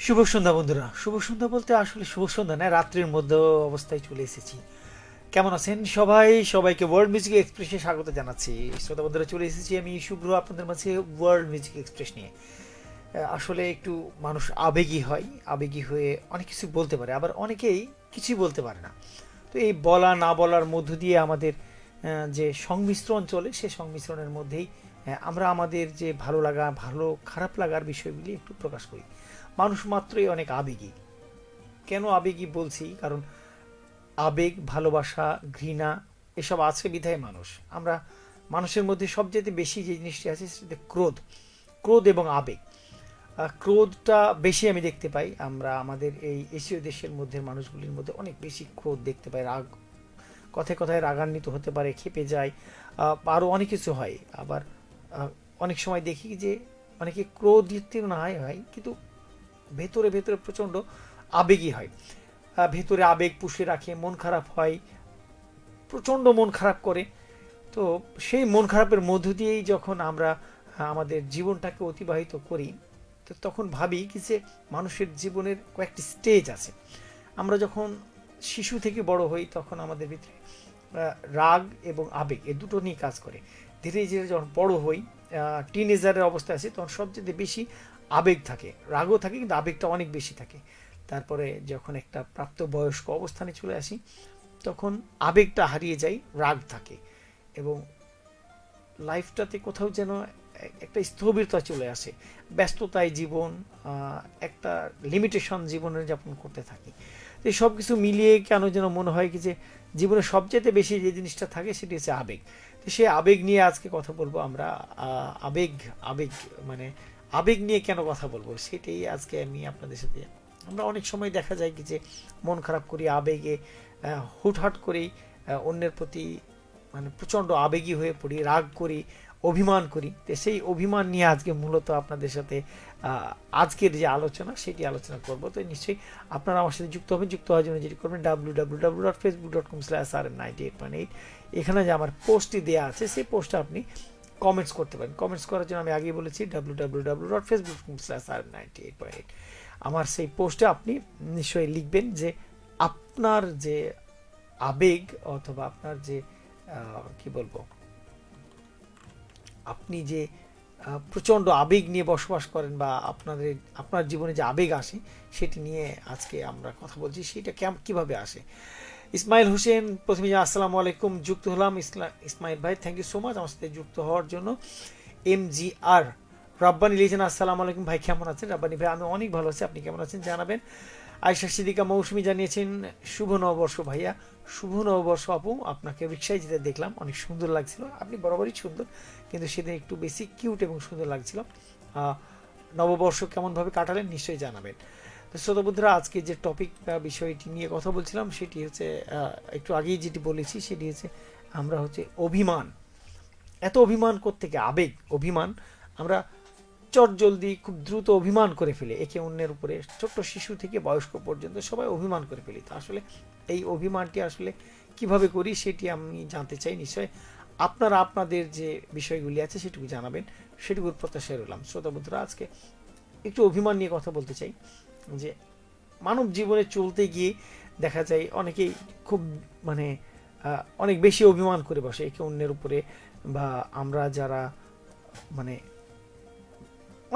শুভ সন্ধ্যা বন্ধুরা। শুভ সন্ধ্যা বলতে আসলে শুভ সন্ধ্যা না, রাত্রির মধ্যে অবস্থায় চলে এসেছি। কেমন আছেন সবাই? সবাইকে ওয়ার্ল্ড মিউজিক এক্সপ্রেসে স্বাগত জানাচ্ছি। শ্রোতা বন্ধুরা, চলে এসেছি আমি শুভ্র আপনাদের মাঝে ওয়ার্ল্ড মিউজিক এক্সপ্রেস নিয়ে। আসলে একটু মানুষ আবেগী হয়, আবেগী হয়ে অনেক কিছু বলতে পারে, আবার অনেকেই কিছুই বলতে পারে না। তো এই বলা না বলার মধ্য দিয়ে আমাদের যে সংমিশ্রণ চলে, সে সংমিশ্রণের মধ্যেই আমরা আমাদের যে ভালো লাগা, ভালো খারাপ লাগার বিষয়গুলি একটু প্রকাশ করি। মানুষ মাত্রই অনেক আবেগী। কেন আবেগী বলছি? কারণ আবেগ, ভালোবাসা, ঘৃণা এসব আছে বিধায় মানুষ। আমরা মানুষের মধ্যে সবচেয়ে বেশি যে জিনিসটি আছে সেটা ক্রোধ। ক্রোধ এবং আবেগ। ক্রোধটা বেশি আমি দেখতে পাই। আমরা আমাদের এই এশীয় দেশের মধ্যে মানুষগুলির মধ্যে অনেক বেশি ক্রোধ দেখতে পাই। রাগ, কথায় কথায় রাগান্বিত হতে পারে, ক্ষেপে যায়, আরও অনেক কিছু হয়। আবার অনেক সময় দেখি যে অনেকে ক্রোধিত না হয়, কিন্তু ভেতরে ভেতরে প্রচণ্ড আবেগী হয়। ভেতরে আবেগ পুষে রাখে, মন খারাপ হয়, প্রচণ্ড মন খারাপ করে। তো সেই মন খারাপের মধ্য দিয়েই যখন আমরা আমাদের জীবনটাকে অতিবাহিত করি, তো তখন ভাবি কি যে মানুষের জীবনের কয়েকটি স্টেজ আছে। আমরা যখন শিশু থেকে বড় হই তখন আমাদের ভিতরে রাগ এবং আবেগ এ দুটো নিয়ে কাজ করে। ধীরে ধীরে যখন বড় হই, টিনেজারের অবস্থায় আছি, তখন সবচেয়ে বেশি আবেগ থাকে, রাগও থাকে, কিন্তু আবেগটা অনেক বেশি থাকে। তারপরে যখন একটা প্রাপ্তবয়স্ক অবস্থানে চলে আসি, তখন আবেগটা হারিয়ে যায়, রাগ থাকে। এবং লাইফটাতে কোথাও যেন একটা স্থবিরতা চলে আসে। ব্যস্ততায় জীবন, একটা লিমিটেশন জীবনের যাপন করতে থাকি। তো এই সব কিছু মিলিয়ে কেন যেন মনে হয় কি যে জীবনে সবচেয়ে বেশি যে জিনিসটা থাকে সেটি হচ্ছে আবেগ। তো সেই আবেগ নিয়ে আজকে কথা বলবো আমরা। আবেগ, আবেগ মানে আবেগ নিয়ে কেন কথা বলবো সেটাই আজকে আমি আপনাদের সাথে। আমরা অনেক সময় দেখা যায় কি যে মন খারাপ করি আবেগে, হুটহাট করেই অন্যের প্রতি মানে প্রচণ্ড আবেগী হয়ে পড়ি, রাগ করি, অভিমান করি। তো সেই অভিমান নিয়ে আজকে মূলত আপনাদের সাথে আজকের যে আলোচনা সেটি আলোচনা করব। তো নিশ্চয়ই আপনারা আমার সাথে যুক্ত হবেন। যুক্ত হওয়ার জন্য যেটি করবেন www.facebook.com/rm98। এখানে যে আমার পোস্টটি দেওয়া আছে সেই পোস্টে আপনি কমেন্টস করতে পারেন। কমেন্টস করার জন্য আমি আগেই বলেছি www.facebook.com/rm98.8। আমার সেই পোস্টে আপনি নিশ্চয়ই লিখবেন যে আপনার যে আবেগ অথবা আপনার যে কি বলবো, আপনি যে প্রচণ্ড আবেগ নিয়ে বসবাস করেন বা আপনার জীবনে যে আবেগ আসে সেটি নিয়ে আজকে আমরা কথা বলছি। সেটা কিভাবে আসে। ইসমাইল হোসেন প্রথমে আসসালামু আলাইকুম, যুক্ত হলাম। ইসমাইল ভাই, থ্যাংক ইউ সো মাচ আমার সাথে যুক্ত হওয়ার জন্য। MGR রাব্বানি লিখেছেন আসসালামু আলাইকুম ভাই, কেমন আছেন? রাব্বানি ভাই, আমি অনেক ভালো আছি, আপনি কেমন আছেন জানাবেন। আয়শা সিদ্দিকা মৌসুমী জানিয়েছেন শুভ নববর্ষ ভাইয়া। শুভ নববর্ষ আপু, আপনাকে রিক্সায় যেতে দেখলাম, অনেক সুন্দর লাগছিল। আপনি বরাবরই সুন্দর, কিন্তু সেদিন একটু বেশি কিউট এবং সুন্দর লাগছিল। নববর্ষ কেমনভাবে কাটালেন নিশ্চয়ই জানাবেন। তো শ্রোতা বন্ধুরা, আজকে যে টপিক বিষয়টি নিয়ে কথা বলছিলাম সেটি হচ্ছে, একটু আগেই যেটি বলেছি সেটি হচ্ছে আমরা হচ্ছে অভিমান। এত অভিমান কোত্থেকে? আবেগ, অভিমান। আমরা চট জলদি খুব দ্রুত অভিমান করে ফেলে একে অন্যের উপরে। ছোট্ট শিশু থেকে বয়স্ক পর্যন্ত সবাই অভিমান করে ফেলি। তো আসলে এই অভিমানটি আসলে কিভাবে করি সেটি আমি জানতে চাই। নিশ্চয় আপনারা আপনাদের যে বিষয়গুলি আছে সেটুকু জানাবেন, সেটুকুর প্রত্যাশায় রইলাম। শ্রোতা বন্ধুরা, আজকে একটু অভিমান নিয়ে কথা বলতে চাই। যে মানব জীবনে চলতে গিয়ে দেখা যায় অনেকেই খুব মানে অনেক বেশি অভিমান করে বসে একে অন্যের উপরে। বা আমরা যারা মানে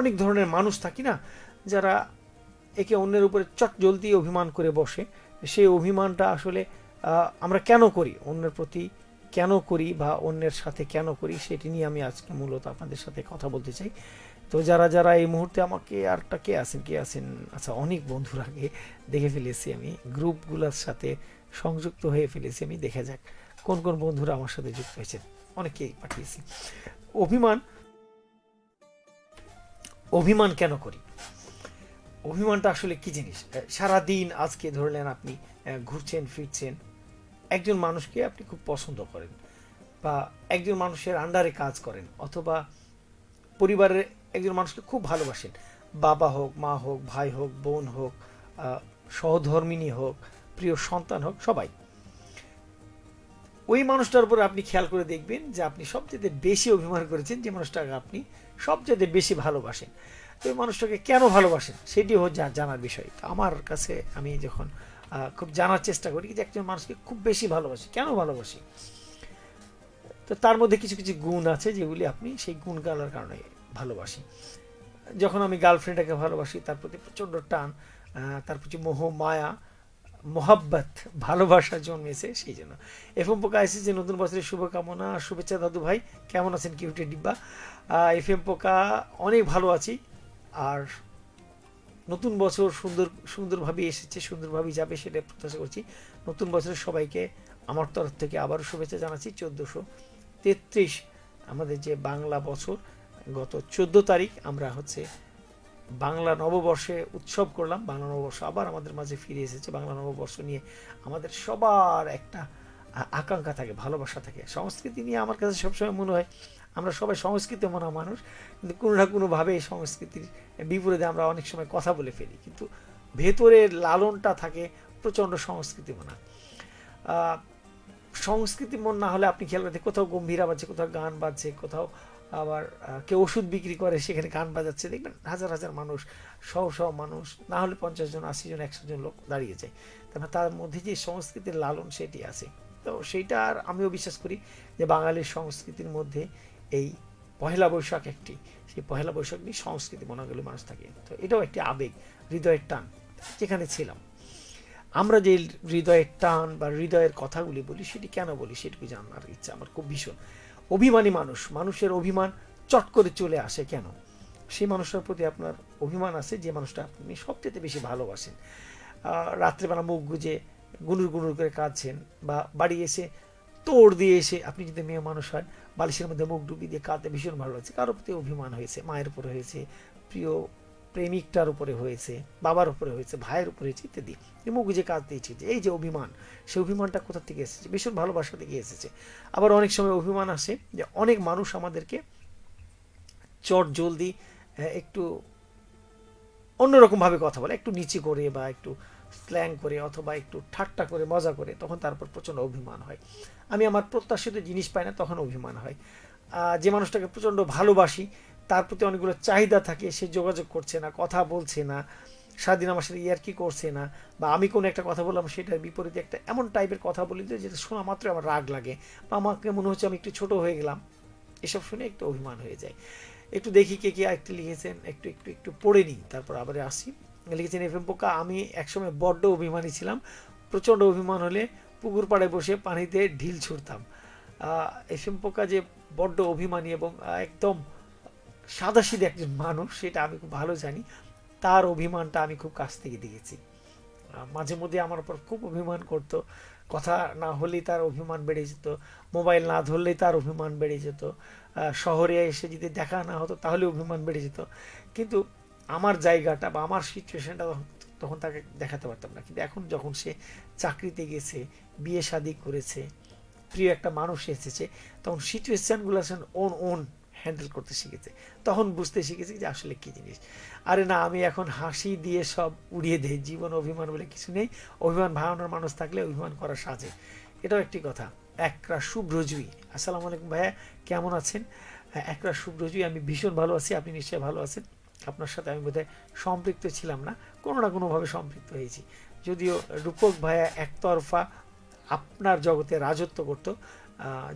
অনেক ধরনের মানুষ থাকি না, যারা একে অন্যের উপরে চট জলদি অভিমান করে বসে। সেই অভিমানটা আসলে আমরা কেন করি, অন্যের প্রতি কেন করি বা অন্যের সাথে কেন করি সেটি নিয়ে আমি আজকে মূলত আপনাদের সাথে কথা বলতে চাই। তো যারা যারা এই মুহূর্তে আমাকে আরটা কে আছেন, আচ্ছা অনেক বন্ধুর আগে দেখে ফেলেছি, আমি গ্রুপগুলোর সাথে সংযুক্ত হয়ে ফেলেছি। আমি দেখা যাক কোন কোন বন্ধুরা আমার সাথে যুক্ত হয়েছেন। অনেকেই পাঠিয়েছি। অভিমান, অভিমান কেন করি? অভিমানটা আসলে কি জিনিস? সারাদিন আজকে ধরলেন আপনি ঘুরছেন ফিরছেন, একজন মানুষকে আপনি খুব পছন্দ করেন বা একজন মানুষের আন্ডারে কাজ করেন, অথবা পরিবারের একজন মানুষকে খুব ভালোবাসেন। বাবা হোক, মা হোক, ভাই হোক, বোন হোক, সহধর্মিনী হোক, প্রিয় সন্তান হোক, সবাই। ওই মানুষটার উপর আপনি খেয়াল করে দেখবেন যে আপনি সবচেয়ে বেশি অভিমান করেছেন যে মানুষটাকে আপনি সবচেয়ে বেশি ভালোবাসেন। ওই মানুষটাকে কেন ভালোবাসেন সেটি জানার বিষয়। আমার কাছে আমি যখন খুব জানার চেষ্টা করি যে একজন মানুষকে খুব বেশি ভালোবাসি, কেন ভালোবাসি, তো তার মধ্যে কিছু কিছু গুণ আছে যেগুলি আপনি সেই গুণগুলোর কারণে ভালোবাসি। যখন আমি গার্লফ্রেন্ডটাকে ভালোবাসি, তার প্রতি প্রচণ্ড টান, তার প্রতি মোহ মায়া মোহাব্বত ভালোবাসা জন্মেছে সেই জন্য। এফএম পোকা এসেছে নতুন বছরের শুভকামনা, শুভেচ্ছা দাদু ভাই, কেমন আছেন কিউটে ডিব্বা। এফএম পোকা অনেক ভালো আছি, আর নতুন বছর সুন্দরভাবে এসেছে, সুন্দরভাবেই যাবে সেটা প্রত্যাশা করছি। নতুন বছরের সবাইকে আমার তরফ থেকে আবারও শুভেচ্ছা জানাচ্ছি। 1433 আমাদের যে বাংলা বছর, গত 14 তারিখ আমরা বাংলা নববর্ষে উৎসব করলাম। বাংলা নববর্ষ আবার আমাদের মাঝে ফিরে এসেছে। বাংলা নববর্ষ নিয়ে আমাদের সবার একটা আকাঙ্ক্ষা থাকে, ভালোবাসা থাকে। সংস্কৃতি নিয়ে আমার কাছে সবসময় মনে হয় আমরা সবাই সংস্কৃতি মনা মানুষ, কিন্তু কোনো না কোনোভাবে এই সংস্কৃতির বিপরীতে আমরা অনেক সময় কথা বলে ফেলি, কিন্তু ভেতরের লালনটা থাকে প্রচণ্ড সংস্কৃতি মনা। সংস্কৃতি মন না হলে আপনি খেয়াল করতে কোথাও গম্ভীরা বাজছে, কোথাও গান বাজছে, কোথাও আবার কেউ ওষুধ বিক্রি করে সেখানে গান বাজাচ্ছে, দেখবেন হাজার হাজার মানুষ, শহ মানুষ, না হলে 50 জন 80 জন 100 জন লোক দাঁড়িয়ে যায়। তারপর তার মধ্যে যে সংস্কৃতির লালন সেটি আছে। তো সেইটা আর আমিও বিশ্বাস করি যে বাঙালির সংস্কৃতির মধ্যে এই পহেলা বৈশাখ একটি, সেই পহেলা বৈশাখ নিয়ে সংস্কৃতি মনাগুলি মানুষ থাকে। তো এটাও একটি আবেগ, হৃদয়ের টান। যেখানে ছিলাম আমরা যে হৃদয়ের টান বা হৃদয়ের কথাগুলি বলি, সেটি কেন বলি সেটুকু জানার ইচ্ছা আমার খুব ভীষণ। অভিমানী মানুষের অভিমান চট করে চলে আসে কেন? সেই মানুষটার প্রতি আপনার অভিমান আছে যে মানুষটা আপনি সবচেয়ে বেশি ভালোবাসেন। রাত্রেবেলা মুখ গুজে গুনুর গুনুর করে কাঁদছেন, বা বাড়ি এসে তোড় দিয়ে এসে, আপনি যদি মেয়ে মানুষ হয়, বালিশের মধ্যে মুখ ডুবিয়ে দিয়ে কাঁদতে ভীষণ ভালো লাগছে। কারোর প্রতি অভিমান হয়েছে, মায়ের উপরে হয়েছে, প্রিয় প্রেমিকটার উপরে হয়েছে, বাবার উপরে হয়েছে, ভাইয়ের উপরে হয়েছে, ইত্যাদি। মুখ গুজে কাঁদতে ইচ্ছে, এই যে অভিমান, সেই অভিমানটা কোথা থেকে এসেছে? ভীষণ ভালোবাসা থেকে এসেছে। আবার অনেক সময় অভিমান আসে যে অনেক মানুষ আমাদেরকে চট জলদি একটু অন্যরকমভাবে কথা বলে, একটু নিচে করে বা একটু স্ল্যাং করে অথবা একটু ঠাট্টা করে মজা করে, তখন তারপর প্রচণ্ড অভিমান হয়। আমি আমার প্রত্যাশিত জিনিস পাই না, তখন অভিমান হয়। যে মানুষটাকে প্রচণ্ড ভালোবাসি, তার প্রতি অনেকগুলো চাহিদা থাকে, সে যোগাযোগ করছে না, কথা বলছে না, সারাদিন আমার সাথে ইয়ার্কি করছে না, বা আমি কোনো একটা কথা বললাম সেটার বিপরীতে একটা এমন টাইপের কথা বলি যেটা শোনা মাত্র আমার রাগ লাগে, বা আমাকে মনে হচ্ছে আমি একটু ছোট হয়ে গেলাম, এসব শুনে একটু অভিমান হয়ে যায়। একটু দেখি কে কে একটু লিখেছেন, একটু একটু একটু পড়ে নিই, তারপর আবার আসি। লিখেছেন এফএম পোকা, আমি একসময় বড্ড অভিমানী ছিলাম, প্রচণ্ড অভিমান হলে পুকুর পাড়ে বসে পানিতে ঢিল ছুঁড়তাম। এফএম পোকা যে বড্ড অভিমানী এবং একদম সাদাসিধে একজন মানুষ, সেটা আমি খুব ভালো জানি। তার অভিমানটা আমি খুব কাছ থেকে দেখেছি। মাঝে মধ্যে আমার উপর খুব অভিমান করতো, কথা না হলেই তার অভিমান বেড়ে যেত, মোবাইল না ধরলেই তার অভিমান বেড়ে যেত, শহরে এসে যদি দেখা না হতো তাহলে অভিমান বেড়ে যেত। কিন্তু আমার জায়গাটা বা আমার সিচুয়েশনটা তখন তাকে দেখাতে পারতাম না। কিন্তু এখন যখন সে চাকরিতে গেছে, বিয়ে শাদী করেছে, প্রিয় একটা মানুষ এসেছে, তখন সিচুয়েশানগুলো ওন ওন হ্যান্ডেল করতে শিখেছে, তখন বুঝতে শিখেছি যে আসলে কী জিনিস। আরে না, আমি এখন হাসি দিয়ে সব উড়িয়ে দিই, জীবন অভিমান বলে কিছু নেই, অভিমান ভাঙানোর মানুষ থাকলে অভিমান করা সাজে, এটাও একটি কথা। একরা শুভ্রজুই, আসসালামু আলাইকুম ভাইয়া, কেমন আছেন? একরা শুভ্রজুই, আমি ভীষণ ভালো আছি, আপনি নিশ্চয়ই ভালো আছেন। আপনার সাথে আমি বোধহয় সম্পৃক্ত ছিলাম না, কোনো না কোনোভাবে সম্পৃক্ত হয়েছি, যদিও রূপক ভাইয়া একতরফা আপনার জগতে রাজত্ব করতো,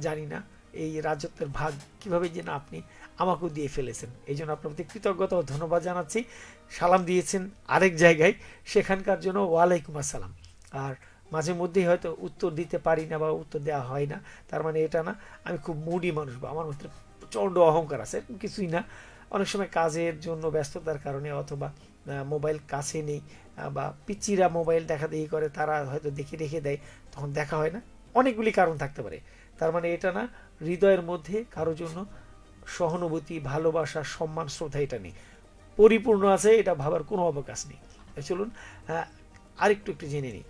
জানি না এই রাজত্বের ভাগ কীভাবে যেন আপনি আমাকেও দিয়ে ফেলেছেন, এই জন্য আপনার প্রতি কৃতজ্ঞতা ও ধন্যবাদ জানাচ্ছি। সালাম দিয়েছেন আরেক জায়গায়, সেখানকার জন্য ওয়ালাইকুম আসসালাম। আর মাঝে মধ্যেই হয়তো উত্তর দিতে পারি না বা উত্তর দেওয়া হয় না, তার মানে এটা না আমি খুব মুডি মানুষ বা আমার মধ্যে প্রচণ্ড অহংকার আছে, কিছুই না। অনেক সময় কাজের জন্য ব্যস্ততার কারণে, অথবা মোবাইল কাছে নেই, বা পিচিরা মোবাইল দেখা দেখি করে, তারা হয়তো দেখে রেখে দেয়, তখন দেখা হয় না, অনেকগুলি কারণ থাকতে পারে। তার মানে এটা না হৃদয়ের মধ্যে কারোর জন্য সহানুভূতি, ভালোবাসা, সম্মান, শ্রদ্ধা এটা নেই, পরিপূর্ণ আছে, এটা ভাবার কোনো অবকাশ নেই। চলুন আরেকটু একটু জেনে নিই।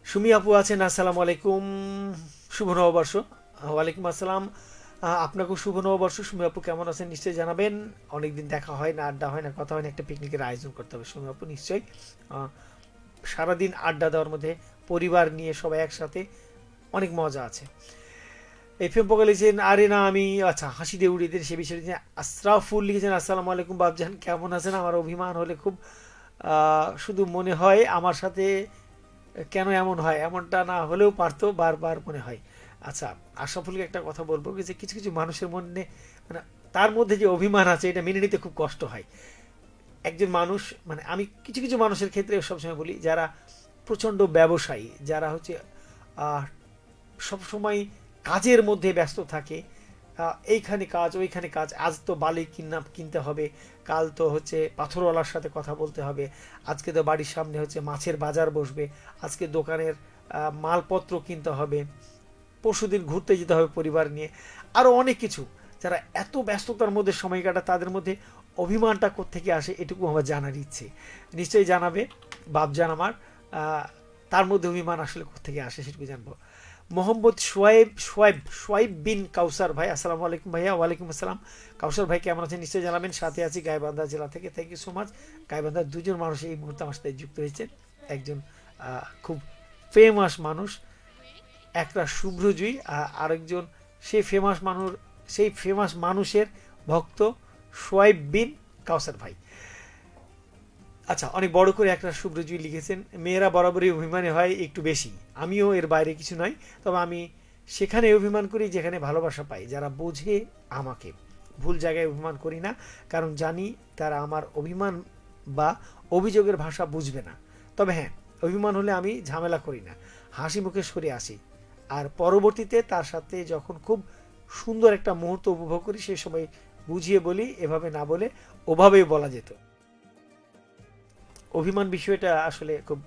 সুমি আপু আছেন, আসসালামু আলাইকুম, শুভ নববর্ষ। ওয়ালাইকুম আসসালাম, আপনাকেও শুভ নববর্ষ। সুমি আপু কেমন আছেন নিশ্চয়ই জানাবেন, অনেকদিন দেখা হয় না, আড্ডা হয় না, কথা হয় না, একটা পিকনিকের আয়োজন করতে হবে সুমি আপু নিশ্চয়ই। সারাদিন আড্ডা দেওয়ার মধ্যে পরিবার নিয়ে সবাই একসাথে অনেক মজা আছে। এফ এম পোকা লিখেছেন আরে না আমি আচ্ছা হাসি দিয়ে উড়িয়ে দিন সে বিষয়ে লিখেছেন। আশরাফুল লিখেছেন আসসালামু আলাইকুম বাবজান কেমন আছেন? আমার অভিমান হলে খুব শুধু মনে হয় আমার সাথে কেন এমন হয়, এমনটা না হলেও পারতো, বারবার মনে হয়। আচ্ছা, আশরাফুলকে একটা কথা বলবো যে কিছু কিছু মানুষের মনে মানে তার মধ্যে যে অভিমান আছে এটা মেনে নিতে খুব কষ্ট হয়। একজন মানুষ মানে আমি কিছু কিছু মানুষের ক্ষেত্রে সবসময় বলি যারা প্রচণ্ড ব্যবসায়ী, যারা হচ্ছে আহ, সবসময় কাজের মধ্যে ব্যস্ত থাকে, এইখানে কাজ ওইখানে কাজ, আজ তো বালি কিনতে হবে, কাল তো হচ্ছে পাথরওয়ালার সাথে কথা বলতে হবে, আজকে তো বাড়ির সামনে হচ্ছে মাছের বাজার বসবে, আজকে দোকানের মালপত্র কিনতে হবে, পরশুদিন ঘুরতে যেতে হবে পরিবার নিয়ে, আরও অনেক কিছু। যারা এত ব্যস্ততার মধ্যে সময় কাটায় তাদের মধ্যে অভিমানটা কোত্থেকে আসে এটুকু আমার জানার ইচ্ছে। নিশ্চয়ই জানাবে বাপজান আমার, তার মধ্যে অভিমান আসলে কোত্থেকে আসে সেটুকু জানবো। মোহাম্মদ সোয়াইব বিন কাউসার ভাই, আসসালামু আলাইকুম ভাইয়া। ওয়ালাইকুম আসসালাম। কাউসার ভাই কেমন আছেন নিশ্চয়ই জানাবেন। সাথে আছি গাইবান্ধা জেলা থেকে, থ্যাংক ইউ সো মাচ। গাইবান্ধার দুজন মানুষ এই মুহূর্তে আমার সাথে যুক্ত হয়েছেন। একজন খুব ফেমাস মানুষ, একটা শুভ্রজয়ী, আরেকজন সেই ফেমাস মানুষের ভক্ত সোয়াইব বিন কাউসার ভাই। আচ্ছা, অনেক বড় করে একটা শুভ্রজয়ী লিখেছেন, মেয়েরা বরাবরই অভিমানী হয় একটু বেশি, আমিও এর বাইরে কিছু নয়, তবে আমি সেখানে অভিমান করি যেখানে ভালোবাসা পাই, যারা বোঝে আমাকে। ভুল জায়গায় অভিমান করি না, কারণ জানি তারা আমার অভিমান বা অভিযোগের ভাষা বুঝবে না। তবে হ্যাঁ, অভিমান হলে আমি ঝামেলা করি না, হাসি মুখে সরে আসি, আর পরবর্তীতে তার সাথে যখন খুব সুন্দর একটা মুহূর্ত উপভোগ করি সেই সময় বুঝিয়ে বলি, এভাবে না বলে ওভাবেই বলা যেত। অভিমান বিষয়টা আসলে খুব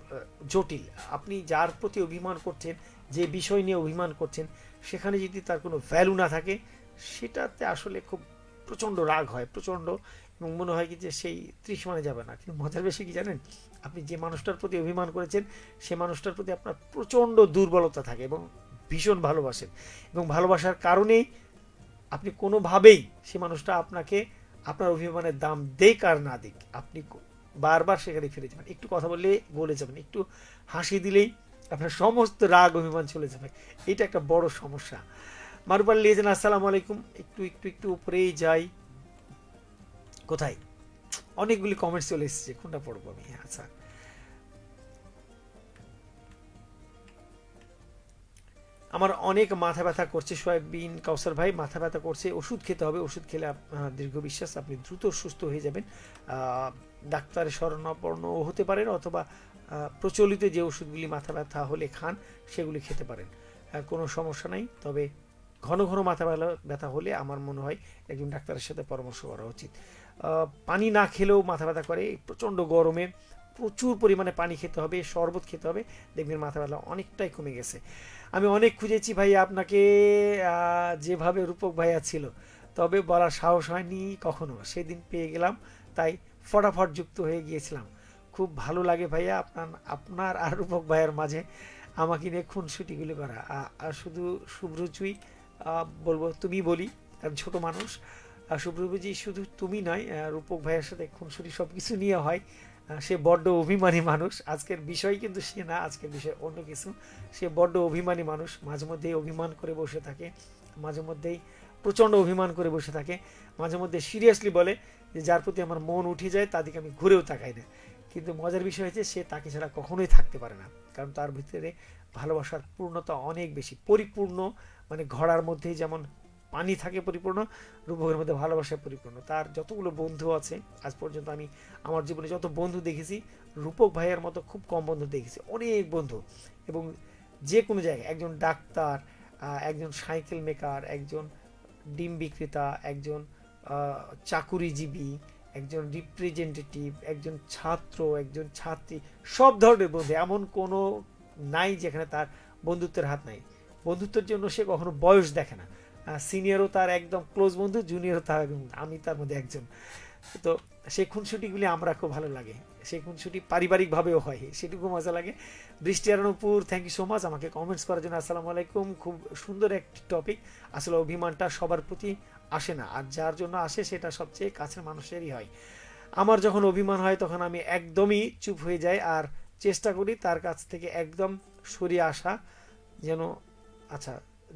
জটিল। আপনি যার প্রতি অভিমান করছেন, যে বিষয় নিয়ে অভিমান করছেন, সেখানে যদি তার কোনো ভ্যালু না থাকে সেটাতে আসলে খুব প্রচণ্ড রাগ হয়, প্রচণ্ড, এবং মনে হয় কি যে সেই ত্রিসমানে যাবে না। কিন্তু মজার বেশি কি জানেন, আপনি যে মানুষটার প্রতি অভিমান করেছেন সে মানুষটার প্রতি আপনার প্রচণ্ড দুর্বলতা থাকে এবং ভীষণ ভালোবাসেন, এবং ভালোবাসার কারণেই আপনি কোনোভাবেই সে মানুষটা আপনাকে আপনার অভিমানের দাম দেখ আর না দিক, আপনি বারবার সেখানে ফিরে যাবেন। একটু কথা বললে বলে যাবেন, একটু হাসি দিলেই আপনার সমস্ত রাগ অভিমান চলে যাবে। এটা একটা বড় সমস্যা। মারুপাল লিয়েছেন আসসালামু আলাইকুম। একটু একটু একটু উপরেই যাই, কোথায় অনেকগুলি কমেন্টস চলে এসেছে, কোনটা পড়বো আমি? আচ্ছা, আমার অনেক মাথা ব্যথা করছে সোয়াবিন কাউসার ভাই, মাথা ব্যথা করছে, ওষুধ খেতে হবে, ওষুধ খেলে দীর্ঘ বিশ্বাস আপনি দ্রুত সুস্থ হয়ে যাবেন। ডাক্তারের শরণাপন্ন হতে পারেন, অথবা প্রচলিত যে ওষুধগুলি মাথা ব্যথা হলে খান সেগুলি খেতে পারেন, কোনো সমস্যা নাই। তবে ঘন ঘন মাথা ব্যথা হলে আমার মনে হয় একজন ডাক্তারের সাথে পরামর্শ করা উচিত। পানি না খেলেও মাথা ব্যথা করে, প্রচণ্ড গরমে প্রচুর পরিমাণে পানি খেতে হবে, শরবত খেতে হবে, দেখবেন মাথা ব্যথা অনেকটাই কমে গেছে। আমি অনেক খুঁজেছি ভাইয়া আপনাকে, যেভাবে রূপক ভাইয়া ছিল, তবে বলার সাহস হয়নি কখনো, সেদিন পেয়ে গেলাম তাই ফটাফট যুক্ত হয়ে গিয়েছিলাম। খুব ভালো লাগে ভাইয়া আপনার আপনার আর রূপক ভাইয়ার মাঝে আমাকে নিয়ে খুনসুটিগুলি করা। আর শুধু শুভ্রচুই বলবো, তুমি বলি, কারণ ছোট মানুষ। শুভ্রজি শুধু তুমি নয়, রূপক ভাইয়ের সাথে খুনসুটি সব কিছু নিয়ে হয়। সে বড্ড অভিমানী মানুষ, আজকের বিষয় কিন্তু সে না, আজকের বিষয় অন্য কিছু। সে বড্ড অভিমানী মানুষ, মাঝে মধ্যেই অভিমান করে বসে থাকে, মাঝে মধ্যেই প্রচণ্ড অভিমান করে বসে থাকে, মাঝে মধ্যে সিরিয়াসলি বলে যে যার প্রতি আমার মন উঠে যায় তাদেরকে আমি ঘুরেও তাকাই না। কিন্তু মজার বিষয় হচ্ছে সে তাকে ছাড়া কখনোই থাকতে পারে না, কারণ তার ভিতরে ভালোবাসার পূর্ণতা অনেক বেশি, পরিপূর্ণ। মানে ঘড়ার মধ্যেই যেমন পানি থাকে পরিপূর্ণ, রূপকের মধ্যে ভালোবাসায় পরিপূর্ণ। তার যতগুলো বন্ধু আছে আজ পর্যন্ত, আমি আমার জীবনে যত বন্ধু দেখেছি, রূপক ভাইয়ের মতো খুব কম বন্ধু দেখেছি, অনেক বন্ধু। এবং যে কোনো জায়গায় একজন ডাক্তার, একজন সাইকেল মেকার, একজন ডিম বিক্রেতা, একজন চাকুরিজীবী, একজন রিপ্রেজেন্টেটিভ, একজন ছাত্র, একজন ছাত্রী, সব ধরনের বন্ধু, এমন কোনো নাই যেখানে তার বন্ধুত্বের হাত নাই। বন্ধুত্বের জন্য সে কখনো বয়স দেখে না, সিনিয়রও তার একদম ক্লোজ বন্ধু, জুনিয়রও তার একদম, আমি তার মধ্যে একজন। তো সেই খুনসুটিগুলি আমরা খুব ভালো লাগে, সেই খুনসুটি পারিবারিকভাবেও হয়, সেটুকু মজা লাগে। বৃষ্টি আরনপুর, থ্যাংক ইউ সো মাচ আমাকে কমেন্টস করার জন্য। আসসালামু আলাইকুম। খুব সুন্দর একটি টপিক। আসলে অভিমানটা সবার প্রতি আসে না, আর যার জন্য আসে সেটা সবচেয়ে কাছের মানুষেরই হয়। আমার যখন অভিমান হয় তখন আমি একদমই চুপ হয়ে যাই, আর চেষ্টা করি তার কাছ থেকে একদম সরিয়ে আসা, যেন, আচ্ছা,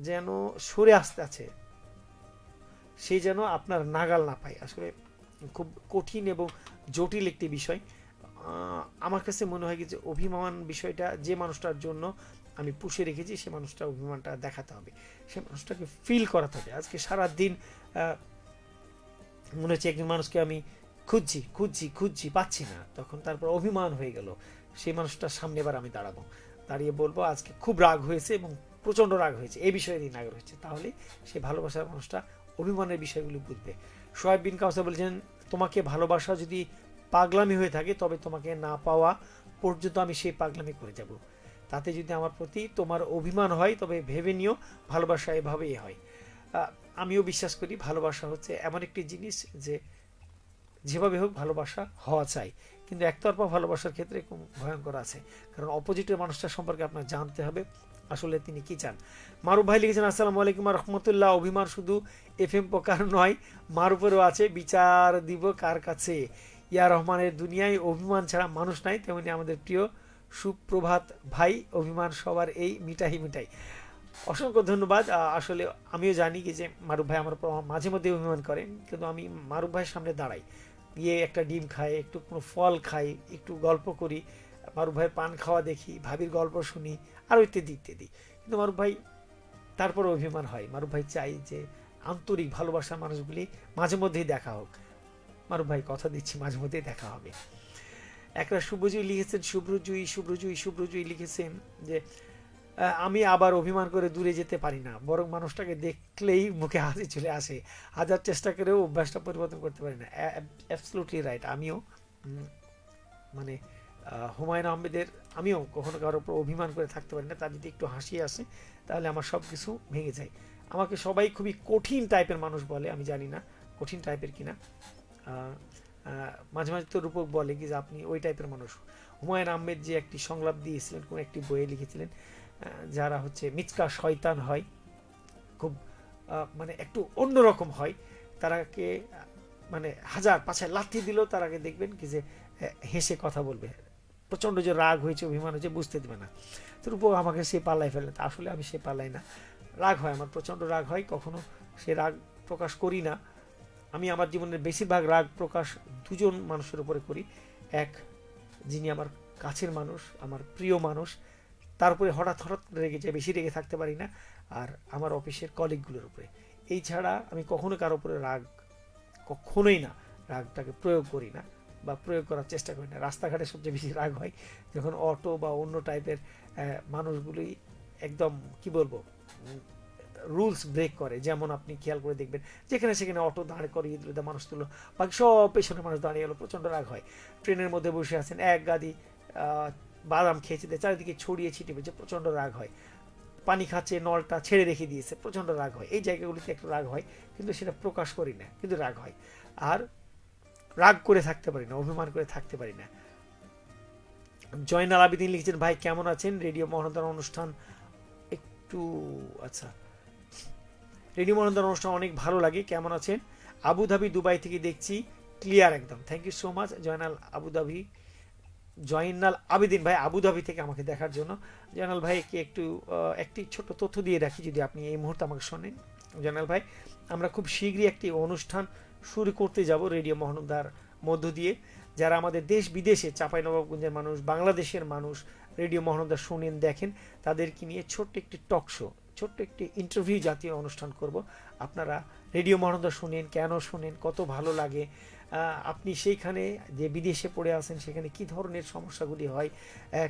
যেন সরে আসতে আছে, সে যেন আপনার নাগাল না পায়। আসলে খুব কঠিন এবং জটিল একটি বিষয়। আমার কাছে মনে হয় কি যে অভিমান বিষয়টা যে মানুষটার জন্য আমি পুষে রেখেছি, সে মানুষটা অভিমানটা দেখাতে হবে, সে মানুষটাকে ফিল করাতে হবে। আজকে সারাদিন মনে হচ্ছে একজন মানুষকে আমি খুঁজছি খুঁজছি খুঁজছি পাচ্ছি না, তখন তারপর অভিমান হয়ে গেল, সেই মানুষটার সামনে এবার আমি দাঁড়াবো, দাঁড়িয়ে বলবো আজকে খুব রাগ হয়েছে এবং প্রচণ্ড রাগ হয়েছে, এই বিষয়ে দিন রাগ হয়েছে, তাহলে সে ভালোবাসার মানুষটা অভিমানের বিষয়গুলি বুঝবে। সোহাইব বিন কাউসার বলেছেন, তোমাকে ভালোবাসা যদি পাগলামি হয়ে থাকে তবে তোমাকে না পাওয়া পর্যন্ত আমি সেই পাগলামি করে যাব। তাতে যদি আমার প্রতি তোমার অভিমান হয় তবে ভেবে নিও ভালোবাসা এভাবেই হয়। আমিও বিশ্বাস করি ভালোবাসা হচ্ছে এমন একটি জিনিস যে যেভাবে হোক ভালোবাসা হওয়া চাই, কিন্তু একতরফা ভালোবাসার ক্ষেত্রে খুব ভয়ঙ্কর আছে, কারণ অপোজিটের মানুষটার সম্পর্কে আপনার জানতে হবে আসলে তিনি কি চান। মারুফ ভাই লিখেছেন, আসসালামু আলাইকুম রহমতুল্লাহ, অভিমান শুধু এফএম প্রকার নয়, মারুফেরও আছে, বিচার দিব কার কাছে। ইয়া রহমানের দুনিয়ায় অভিমান ছাড়া মানুষ নাই, তেমনি আমাদের প্রিয় সুপ্রভাত ভাই, অভিমান সবার এই মিটাই মিটাই। অসংখ্য ধন্যবাদ। আসলে আমিও জানি কি যে মারুফ ভাই আমার মাঝে মধ্যে অভিমান করেন, কিন্তু আমি মারুফ ভাইয়ের সামনে দাঁড়াই, গিয়ে একটা ডিম খাই, একটু কোনো ফল খাই, একটু গল্প করি, মারুফ ভাইয়ের পান খাওয়া দেখি, ভাবির গল্প শুনি, আরও ইত্যাদি ইত্যাদি। কিন্তু মারুফ ভাই তারপর অভিমান হয়, মারুফ ভাই চাই যে আন্তরিক ভালোবাসার মানুষগুলি মাঝে মধ্যেই দেখা হোক। মারুফ ভাই কথা দিচ্ছি মাঝে মধ্যেই দেখা হবে। একটা শুভজয়ী লিখেছেন, শুভ্রজয়ী লিখেছেন যে আমি আবার অভিমান করে দূরে যেতে পারি না, বরং মানুষটাকে দেখলেই মুখে হাসি চলে আসে, হাজার চেষ্টা করেও অভ্যাসটা পরিবর্তন করতে পারি না। Absolutely right. আমিও মানে হুমায়ুন আহমেদের, আমিও কখনো কারোর উপর অভিমান করে থাকতে পারি না, তার যদি একটু হাসি আসে তাহলে আমার সব কিছু ভেঙে যায়। আমাকে সবাই খুবই কঠিন টাইপের মানুষ বলে, আমি জানি না কঠিন টাইপের কিনা, মাঝে মাঝে তো রূপক বলে কি যে আপনি ওই টাইপের মানুষ। হুমায়ুন আহমেদ যে একটি সংলাপ দিয়েছিলেন, কোন একটি বইয়ে লিখেছিলেন, যারা হচ্ছে মিচকা শয়তান হয়, খুব মানে একটু অন্যরকম হয়, তারাকে মানে হাজার পাছায় লাথি দিলেও তারাকে দেখবেন কি যে হেসে কথা বলবে, প্রচণ্ড যে রাগ হয়েছে অভিমান হয়েছে বুঝতে দেবে না। তো রূপক আমাকে সে পাল্লায় ফেলে, আসলে আমি সে পাল্লাই না, রাগ হয় আমার, প্রচণ্ড রাগ হয়, কখনো সে রাগ প্রকাশ করি না। আমি আমার জীবনের বেশিরভাগ রাগ প্রকাশ দুজন মানুষের উপরে করি, এক যিনি আমার কাছের মানুষ, আমার প্রিয় মানুষ, তারপরে হঠাৎ হঠাৎ রেগে যায়, বেশি রেগে থাকতে পারি না, আর আমার অফিসের কলিগগুলোর উপরে। এই ছাড়া আমি কখনো কারো উপরে রাগ, কখনোই না, রাগটাকে প্রয়োগ করি না বা প্রয়োগ করার চেষ্টা করি না। রাস্তাঘাটে সবচেয়ে বেশি রাগ হয় যখন অটো বা অন্য টাইপের মানুষগুলি একদম কি বলবো রুলস ব্রেক করে। যেমন আপনি খেয়াল করে দেখবেন যেখানে সেখানে অটো দাঁড় করিয়ে দিল, মানুষ তুলো, বাকি সব পেছনে মানুষ দাঁড়িয়ে গেলো, প্রচণ্ড রাগ হয়। ট্রেনের মধ্যে বসে আছেন, এক গাদি বাদাম খেয়েছে, চারিদিকে ছড়িয়ে ছিটিয়ে পড়ছে, প্রচণ্ড রাগ হয়। পানি খাচ্ছে, নলটা ছেড়ে রেখে দিয়েছে, প্রচণ্ড রাগ হয়। এই জায়গাগুলিতে একটু রাগ হয়, কিন্তু সেটা প্রকাশ করি না, কিন্তু রাগ হয়। আর রাগ করে থাকতে পারি না, অভিমান করে থাকতে পারি না। জয়নাল আবেদিন লিখেছেন, ভাই কেমন আছেন? রেডিও মহানন্দার অনুষ্ঠান একটু আচ্ছা, রেডিও মহানন্দার অনুষ্ঠান অনেক ভালো লাগে, কেমন আছেন? আবুধাবি দুবাই থেকে দেখছি, ক্লিয়ার একদম। Thank you so much Joynal Abedin ভাই আবুধাবি থেকে আমাকে দেখার জন্য। জয়নাল ভাইকে একটি ছোট তথ্য দিয়ে রাখি, যদি আপনি এই মুহূর্তে আমাকে শোনেন। জয়নাল ভাই, আমরা খুব শীঘ্রই একটি অনুষ্ঠান শুরু করতে যাব রেডিও মহানন্দার মধ্য দিয়ে। যারা আমাদের দেশ বিদেশে, চাঁপাইনবাবগঞ্জের মানুষ, বাংলাদেশের মানুষ রেডিও মহানন্দা শোনেন দেখেন, তাদেরকে নিয়ে ছোট্ট একটি টক শো, ছোট্ট একটি ইন্টারভিউ জাতীয় অনুষ্ঠান করব। আপনারা রেডিও মহানন্দা শোনেন, কেন শোনেন, কত ভালো লাগে, আপনি সেইখানে যে বিদেশে পড়ে আছেন সেখানে কি ধরনের সমস্যাগুলি হয়,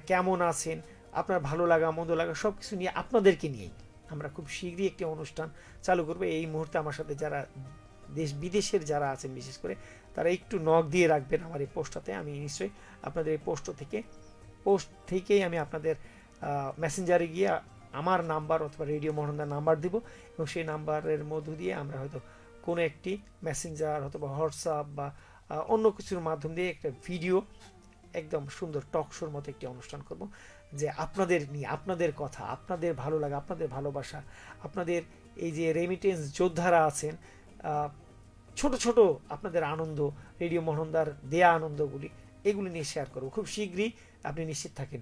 কেমন আছেন, আপনার ভালো লাগা মন্দ লাগা সব কিছু নিয়ে, আপনাদেরকে নিয়েই আমরা খুব শীঘ্রই একটি অনুষ্ঠান চালু করবো। এই মুহূর্তে আমার সাথে যারা দেশ বিদেশের যারা আছেন বিশেষ করে, তারা একটু নক দিয়ে রাখবেন আমার এই পোস্টটাতে। আমি নিশ্চয়ই আপনাদের এই পোস্ট থেকেই আমি আপনাদের মেসেঞ্জারে গিয়ে আমার নাম্বার অথবা রেডিও মহানন্দার নাম্বার দিব, এবং সেই নাম্বারের মধ্য দিয়ে আমরা হয়তো কোনো একটি মেসেঞ্জার অথবা হোয়াটসঅ্যাপ বা অন্য কিছুর মাধ্যম দিয়ে একটা ভিডিও, একদম সুন্দর টক শোর মতো একটি অনুষ্ঠান করব, যে আপনাদের নিয়ে, আপনাদের কথা, আপনাদের ভালো লাগা, আপনাদের ভালোবাসা, আপনাদের এই যে রেমিটেন্স যোদ্ধারা আছেন, ছোট ছোট আপনাদের আনন্দ, রেডিও মহানন্দার দেয়া আনন্দগুলি, এগুলি নিয়ে শেয়ার করব খুব শীঘ্রই, আপনি নিশ্চিত থাকেন।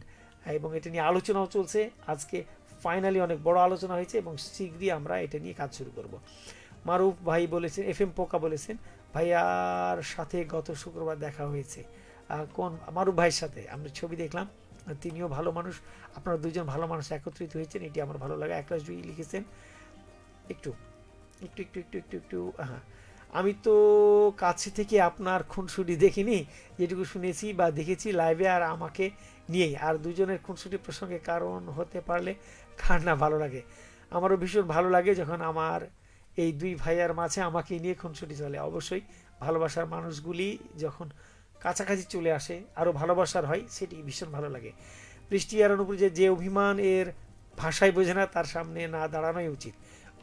এবং এটা নিয়ে আলোচনাও চলছে। আজকে ফাইনালি অনেক বড় আলোচনা হয়েছে এবং শীঘ্রই আমরা এটা নিয়ে কাজ শুরু করব। মারুফ ভাই বলেছেন, FM পোকা বলেছেন, ভাইয়ার সাথে গত শুক্রবার দেখা হয়েছে। কোন মারুফ ভাইয়ের সাথে আমরা ছবি দেখলাম, তিনিও ভালো মানুষ, আপনারা দুজন ভালো মানুষ একত্রিত হয়েছেন, এটি আমার ভালো লাগে। একরাশ জুই লিখেছেন একটু একটু একটু একটু একটু একটু হ্যাঁ, আমি তো কাছে থেকে আপনার খুনসুটি দেখিনি, যেটুকু শুনেছি বা দেখেছি লাইভে আর আমাকে নিয়েই, আর দুজনের খুনসুটি প্রসঙ্গে কারণ হতে পারলে কার না ভালো লাগে। আমারও ভীষণ ভালো লাগে যখন আমার এই দুই ভাইয়ার মাঝে আমাকে নিয়ে খুনসুটি চলে। অবশ্যই ভালোবাসার মানুষগুলি যখন কাছাকাছি চলে আসে আরও ভালোবাসার হয়, সেটি ভীষণ ভালো লাগে। বৃষ্টি এরানোপুর যে অভিমান এর ভাষায় বোঝে না তার সামনে না দাঁড়ানোই উচিত।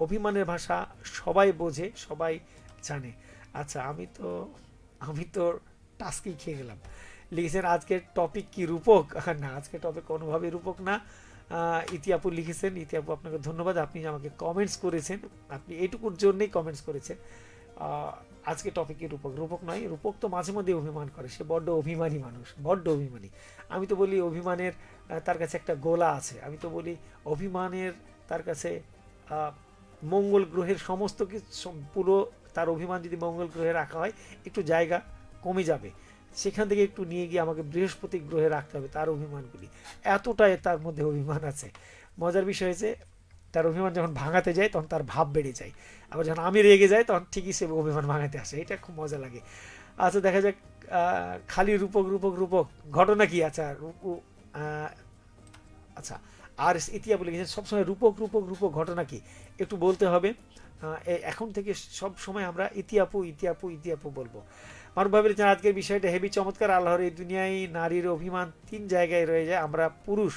অভিমানের ভাষা সবাই বোঝে, সবাই জানে। আচ্ছা, আমি তো টাস্কি খেয়ে গেলাম। লিখেছেন আজকের টপিক কি রূপক? না, আজকের টপিক কোনোভাবেই রূপক না। ইতিআপু লিখেছেন, ইতিআপু আপনাকে ধন্যবাদ, আপনি আমাকে কমেন্টস করেছেন, আপনি এইটুকুর জন্যই কমেন্টস করেছেন। আজকে টপিকে রূপক রূপক নয়, রূপক তো মাঝে মধ্যে অভিমান করে, সে বড্ড অভিমানী মানুষ, বড্ড অভিমানী। আমি তো বলি অভিমানের তার কাছে একটা গোলা আছে, আমি তো বলি অভিমানের তার কাছে মঙ্গল গ্রহের সমস্ত কিছু, পুরো তার অভিমান যদি মঙ্গল গ্রহে রাখা হয় একটু জায়গা কমে যাবে, সেখান থেকে একটু নিয়ে গিয়ে আমাকে বৃহস্পতি গ্রহে রাখতে হবে তার অভিমানগুলি, এতটাই তার মধ্যে অভিমান আছে। মজার বিষয় হয়েছে তার অভিমান যখন ভাঙাতে যায় তখন তার ভাব বেড়ে যায়, আবার যখন আমি রেগে যাই তখন ঠিকই সে অভিমান ভাঙাতে আসে, এটা খুব মজা লাগে। আচ্ছা, দেখা যাক খালি রূপক রূপক রূপক ঘটনা কি? আচ্ছা আচ্ছা, আর ইতিহাস লিখেছেন সবসময় রূপক রূপক রূপক ঘটনা কি একটু বলতে হবে। এখন থেকে সব সময় আমরা ইতিহাপু ইতিহাপু ইতিহাপু বলবো। মারুফ ভাই বলেছেন আজকের বিষয়টা হেভি চমৎকার। আল্লাহর এই দুনিয়ায় নারীর অভিমান 3 জায়গায় রয়ে যায়, আমরা পুরুষ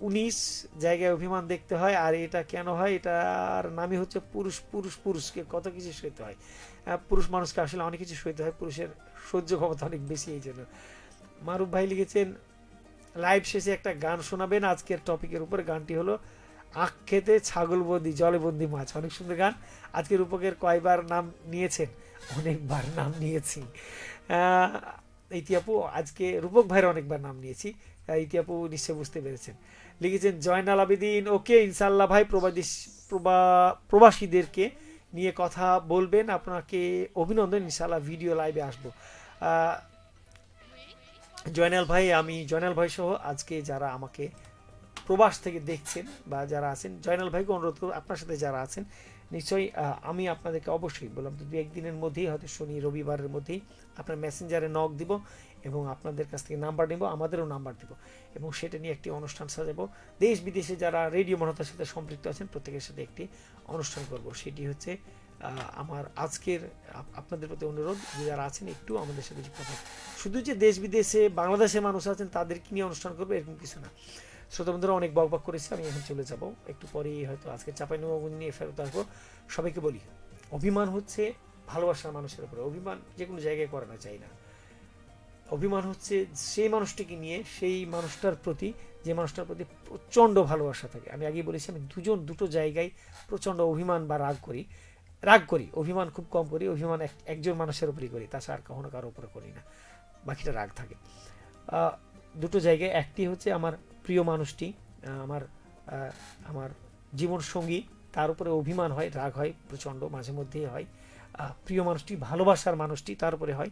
19 জায়গায় অভিমান দেখতে হয়, আর এটা কেন হয়? এটার নামই হচ্ছে পুরুষ। পুরুষকে কত কিছু সইতে হয়, পুরুষ মানুষকে আসলে অনেক কিছু সইতে হয়, পুরুষের সহ্য ক্ষমতা অনেক বেশি, এই জন্য। মারুফ ভাই লিখেছেন লাইভ শেষে একটা গান শোনাবেন আজকের টপিকের উপর, গানটি হলো আখ খেতে ছাগলবন্দি জলে বন্দি মাছ। অনেক সুন্দর গান। আজকে রূপকের কয়বার নাম নিয়েছেন? অনেকবার নাম নিয়েছি ইতিহাপু, আজকে রূপক ভাইয়ের অনেকবার নাম নিয়েছি, ইতিহাপু নিশ্চয় বুঝতে পেরেছেন। লিখেছেন জয়নাল আবেদিন, ওকে ইনশাল্লাহ ভাই, প্রবাসীদেরকে নিয়ে কথা বলবেন, আপনাকে অভিনন্দন, ইনশাল্লাহ ভিডিও লাইভে আসবো। জয়নাল ভাই, আমি জয়নাল ভাই সহ আজকে যারা আমাকে প্রবাস থেকে দেখছেন বা যারা আছেন, জয়নাল ভাইকে অনুরোধ করব আপনার সাথে যারা আছেন নিশ্চয়ই, আমি আপনাদেরকে অবশ্যই বললাম তো 2-1 দিনের মধ্যেই, হয়তো শনি রবিবারের মধ্যেই আপনার মেসেঞ্জারে নক দিব এবং আপনাদের কাছ থেকে নাম্বার নেব, আমাদেরও নাম্বার দিব এবং সেটা নিয়ে একটি অনুষ্ঠান সাজাবো। দেশ বিদেশে যারা রেডিও মনতার সাথে সম্পৃক্ত আছেন প্রত্যেকের সাথে একটি অনুষ্ঠান করব, সেটি হচ্ছে আমার আজকের আপনাদের প্রতি অনুরোধ, যারা আছেন একটু আমাদের সাথে যুক্ত থাকুন। শুধু যে দেশ বিদেশে বাংলাদেশের মানুষ আছেন তাদেরকে নিয়ে অনুষ্ঠান করবো এরকম কিছু না। শ্রোতা বন্ধুরা অনেক বকবক করেছি, আমি এখন চলে যাব, একটু পরেই হয়তো আজকে চাঁপাইনবাবগঞ্জ নিয়ে ফেরত আসবো। সবাইকে বলি অভিমান হচ্ছে ভালোবাসার মানুষের উপরে, অভিমান যে কোনো জায়গায় করানো চাই না। অভিমান হচ্ছে সেই মানুষটিকে নিয়ে, সেই মানুষটার প্রতি, যে মানুষটার প্রতি প্রচণ্ড ভালোবাসা থাকে। আমি আগেই বলেছি আমি দুটো জায়গায় প্রচণ্ড অভিমান বা রাগ করি, অভিমান খুব কম করি, অভিমান একজন মানুষের উপরই করি, তাছাড়া আর কখনো কারো উপরে করি না, বাকিটা রাগ থাকে। দুটো জায়গায়, একটি হচ্ছে আমার প্রিয় মানুষটি, আমার আমার জীবন সঙ্গী, তার উপরে অভিমান হয়, রাগ হয় প্রচণ্ড, মাঝে মধ্যেই হয়। প্রিয় মানুষটি, ভালোবাসার মানুষটি, তার উপরে হয়।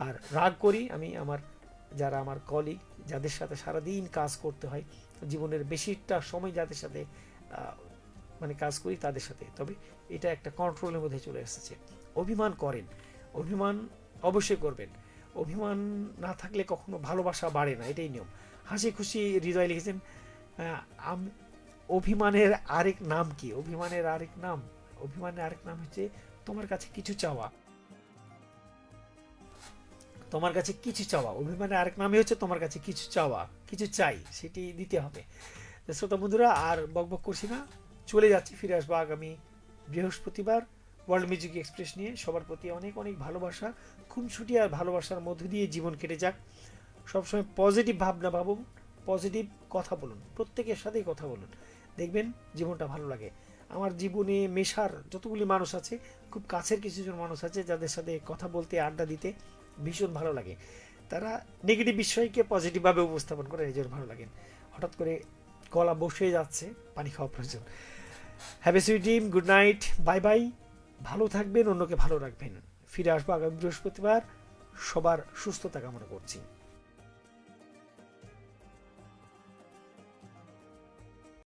আর রাগ করি আমি যারা আমার কলিগ, যাদের সাথে সারাদিন কাজ করতে হয়, জীবনের বেশিটা সময় যাদের সাথে মানে কাজ করি তাদের সাথে, তবে এটা একটা কন্ট্রোলের মধ্যে চলে এসেছে। অভিমান করেন, অভিমান অবশ্যই করবেন, অভিমান না থাকলে কখনো ভালোবাসা বাড়ে না, এটাই নিয়ম। হাসি খুশি হৃদয় লিখেছেন অভিমানের আরেক নাম কি? অভিমানের আরেক নাম হচ্ছে তোমার কাছে কিছু চাওয়া। তোমার কাছে কিছু চাওয়া, অভিমানের আরেক নামই হচ্ছে তোমার কাছে কিছু চাওয়া, কিছু চাই, সেটি দিতে হবে। শ্রোতা বন্ধুরা আর বকবক করছি না, চলে যাচ্ছি, ফিরে আসবো আগামী বৃহস্পতিবার ওয়ার্ল্ড মিউজিক এক্সপ্রেস নিয়ে। সবার প্রতি অনেক অনেক ভালোবাসা, খুনসুটি আর ভালোবাসার মধ্য দিয়ে জীবন কেটে যাক। সবসময় পজিটিভ ভাবনা ভাবুন, পজিটিভ কথা বলুন, প্রত্যেকের সাথেই কথা বলুন, দেখবেন জীবনটা ভালো লাগে। আমার জীবনে মেশার যতগুলি মানুষ আছে, খুব কাছের কিছুজন মানুষ আছে যাদের সাথে কথা বলতে, আড্ডা দিতে ভীষণ ভালো লাগে। তারা নেগেটিভ বিষয়কে পজিটিভভাবে উপস্থাপন করে, এই জন্য ভালো লাগে। হঠাৎ করে গলা বসে যাচ্ছে, পানি খাওয়া প্রয়োজন। Have a sweet dream, good night, bye bye. ভালো থাকবেন, অন্যকে ভালো রাখবেন। ফিরে আসবো আগামী বৃহস্পতিবার। সবার সুস্থতা কামনা করছি।